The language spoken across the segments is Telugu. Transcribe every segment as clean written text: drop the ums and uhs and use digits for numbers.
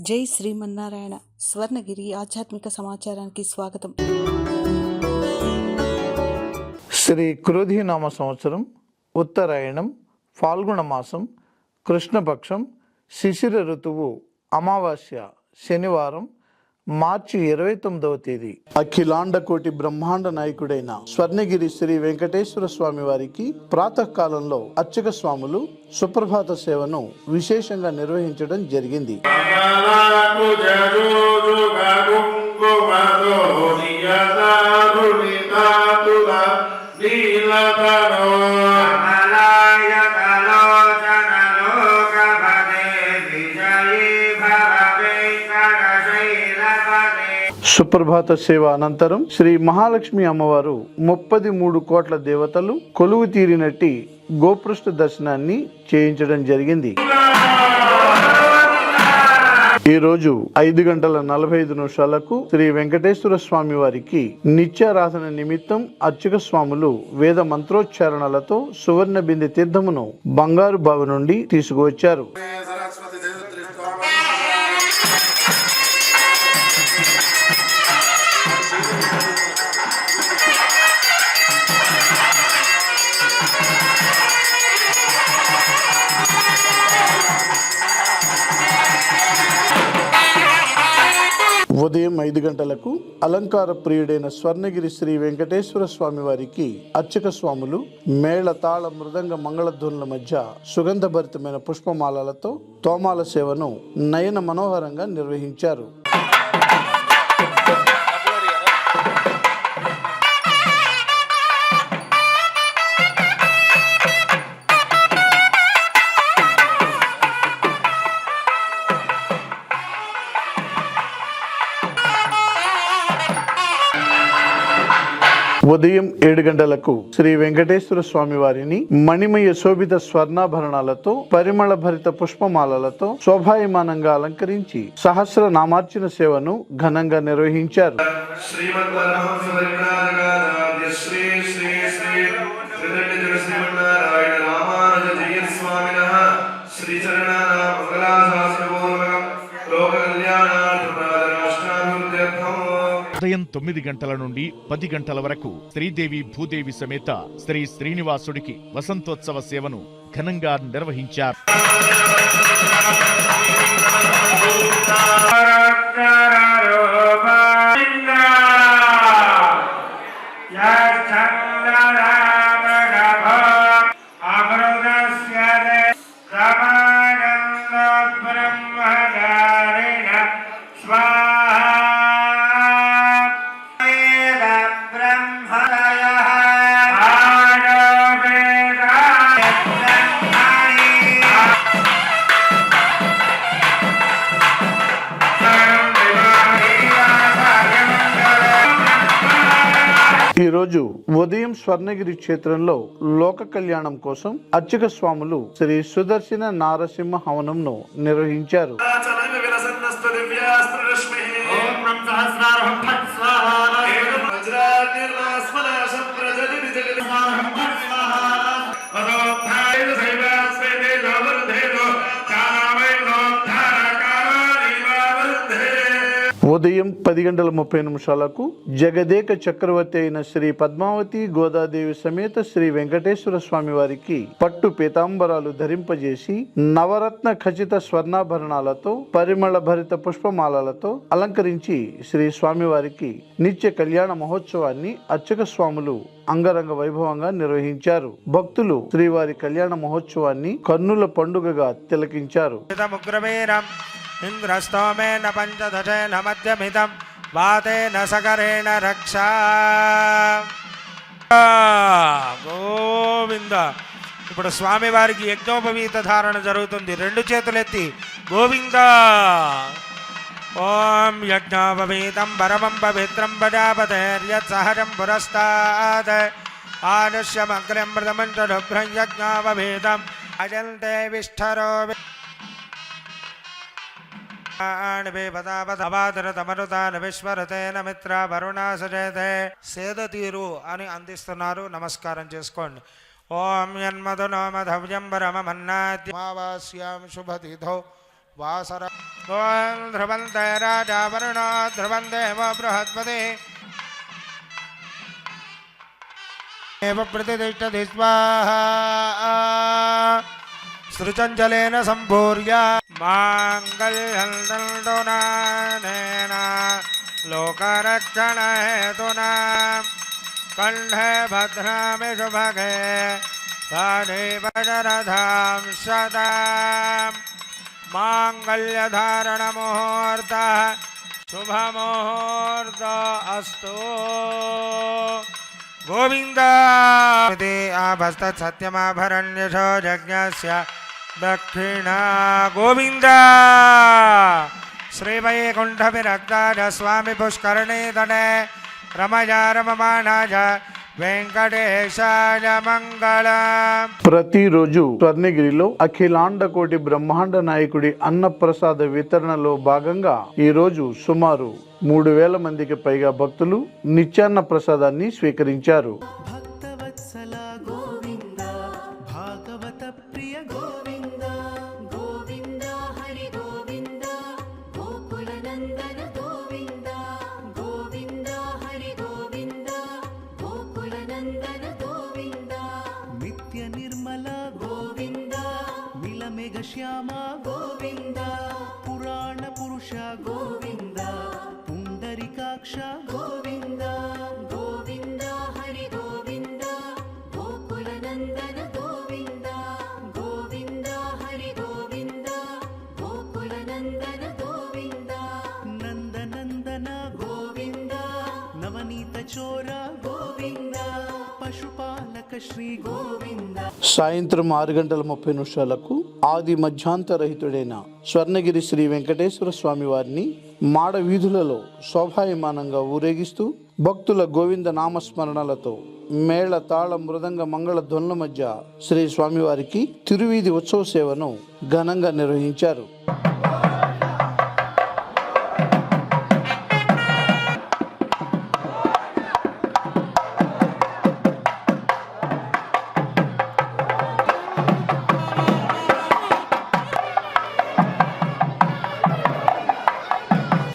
జై శ్రీమన్నారాయణ. స్వర్ణగిరి ఆధ్యాత్మిక సమాచారానికి స్వాగతం. శ్రీ క్రోధినామ సంవత్సరం, ఉత్తరాయణం, ఫాల్గుణ మాసం, కృష్ణపక్షం, శిశిర ఋతువు, అమావాస్య, శనివారం, మార్చి 29వ తేదీ. అఖిలాండ కోటి బ్రహ్మాండ నాయకుడైన స్వర్ణగిరి శ్రీ వెంకటేశ్వర స్వామి వారికి ప్రాతకాలంలో అర్చక స్వాములు సుప్రభాత సేవను విశేషంగా నిర్వహించడం జరిగింది. సుప్రభాత సేవ అనంతరం శ్రీ మహాలక్ష్మి అమ్మవారు 33 కోట్ల దేవతలు కొలువు తీరినట్టి గోపృష్ఠ దర్శనాన్ని చేయించడం జరిగింది. ఈరోజు 5:45 శ్రీ వెంకటేశ్వర స్వామి వారికి నిత్యారాధన నిమిత్తం అర్చక స్వాములు వేద మంత్రోచ్చారణలతో సువర్ణ బిందె తీర్థమును బంగారు బావి నుండి తీసుకువచ్చారు. ఉదయం 5 గంటలకు అలంకార ప్రియుడైన స్వర్ణగిరి శ్రీ వెంకటేశ్వర స్వామి వారికి అర్చక స్వాములు మేళ తాళ మృదంగ మంగళధ్వనుల మధ్య సుగంధభరితమైన పుష్పమాలలతో తోమాల సేవను నయన మనోహరంగా నిర్వహించారు. ఉదయం 7 గంటలకు శ్రీ వెంకటేశ్వర స్వామి వారిని మణిమయ శోభిత స్వర్ణాభరణాలతో పరిమళ భరిత పుష్పమాలలతో శోభాయమానంగా అలంకరించి సహస్ర నామార్చన సేవను ఘనంగా నిర్వహించారు. ఉదయం 9 గంటల నుండి 10 గంటల వరకు శ్రీదేవి భూదేవి సమేత శ్రీ శ్రీనివాసుడికి వసంతోత్సవ సేవను ఘనంగా నిర్వహించారు. ఈరోజు ఉదయం స్వర్ణగిరి క్షేత్రంలో లోక కళ్యాణం కోసం అర్చక స్వాములు శ్రీ సుదర్శన నారసింహ హవనంను నిర్వహించారు. ఉదయం 10:30 జగదేక చక్రవర్తి అయిన శ్రీ పద్మావతి గోదాదేవి సమేత శ్రీ వెంకటేశ్వర స్వామి వారికి పట్టు పీతాంబరాలు ధరింపజేసి నవరత్న ఖచ్చిత స్వర్ణాభరణాలతో పరిమళ భరిత పుష్పమాలలతో అలంకరించి శ్రీ స్వామివారికి నిత్య కళ్యాణ మహోత్సవాన్ని అర్చక స్వాములు అంగరంగ వైభవంగా నిర్వహించారు. భక్తులు శ్రీవారి కళ్యాణ మహోత్సవాన్ని కన్నుల పండుగగా తిలకించారు. ఇంద్రస్తోమేన పంచదశేన మధ్యమిదం వాతేన సకరేణ రక్షా గోవింద. ఇప్పుడు స్వామివారికి యజ్ఞోపవీత ధారణ జరుగుతుంది. 2 చేతులెత్తి గోవింద. ఓం యజ్ఞోపవీతం పరమం పవిత్రం ప్రజాపతేర్యత్సహజం పురస్తాద్ ఆనుష్యమగ్రం ప్రథమంచడుభ్రం యజ్ఞోపవీతం అజంతే విష్ఠరో సేద తీరు అని అందిస్తున్నారు. నమస్కారం చేసుకోండి. ఓం యన్మధునోమధవ్యం పరమమన్నాద్యమావాస్యాం శుభతిథౌ వాసర ధ్రువంతే రాజా వరుణ ధ్రువందేవ బృహస్పతి प्रतिष्ठति स्वाहा सृचञ्जलेन सम्भूर्य माङ्गल्यं लोकरक्षणहेतुना कण्ठे भद्रामि शुभगे तदेवशरधां शतां माङ्गल्यधारणमुहूर्तः शुभमुहूर्त अस्तु गोविंद आभस्तत् सत्यमाभरण्यशो यज्ञस्य दक्षिणा गोविंद श्रीवैकुण्ठविरक्ताज स्वामी पुष्करणे तटे रमया रममानाज వెంకటేశాయ మంగళం. ప్రతిరోజు స్వర్ణగిరిలో అఖిలాండ కోటి బ్రహ్మాండ నాయకుడి అన్నప్రసాద వితరణలో భాగంగా ఈ రోజు సుమారు 3000 మందికి పైగా భక్తులు నిత్యాన్న ప్రసాదాన్ని స్వీకరించారు. శ్యామ గోవింద పురాణ పురుష గోవింద పుండరీకాక్ష గోవింద గోవింద హరి గోవింద గోకుల నందన గోవింద గోవింద హరి గోవింద గోకుల నందన గోవింద నందనందన గోవింద నవనీత చోర గోవింద పశుపాలక శ్రీ గోవింద. సాయంత్రం 6:30 ఆది మధ్యాంతరహితుడైన స్వర్ణగిరి శ్రీ వెంకటేశ్వర స్వామి వారిని మాడ వీధులలో శోభాయమానంగా ఊరేగిస్తూ భక్తుల గోవింద నామస్మరణలతో మేళ తాళ మృదంగ మంగళ ధ్వనుల మధ్య శ్రీ స్వామివారికి తిరువీధి ఉత్సవ సేవను ఘనంగా నిర్వహించారు.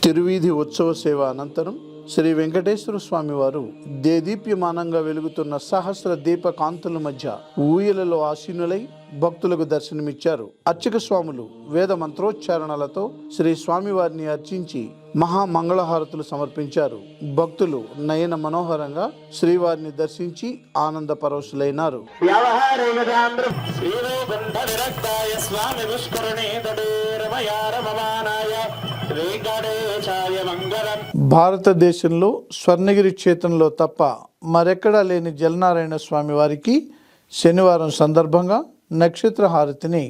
తిరువీధి ఉత్సవ సేవ అనంతరం శ్రీ వెంకటేశ్వర స్వామి వారు దేదీప్యమానంగా వెలుగుతున్న సహస్ర దీప కాంతుల మధ్య ఊయలలో ఆసీనులై భక్తులకు దర్శనమిచ్చారు. అర్చక స్వాములు వేద మంత్రోచ్చారణలతో శ్రీ స్వామి వారిని అర్చించి మహామంగళహారతులు సమర్పించారు. భక్తులు నయన మనోహరంగా శ్రీవారిని దర్శించి ఆనంద పరవశులైనారు. భారతదేశంలో స్వర్ణగిరి క్షేత్రంలో తప్ప మరెక్కడా లేని జలనారాయణ స్వామి వారికి శనివారం సందర్భంగా నక్షత్ర హారతిని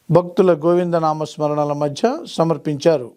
భక్తుల గోవింద నామస్మరణల మధ్య సమర్పించారు.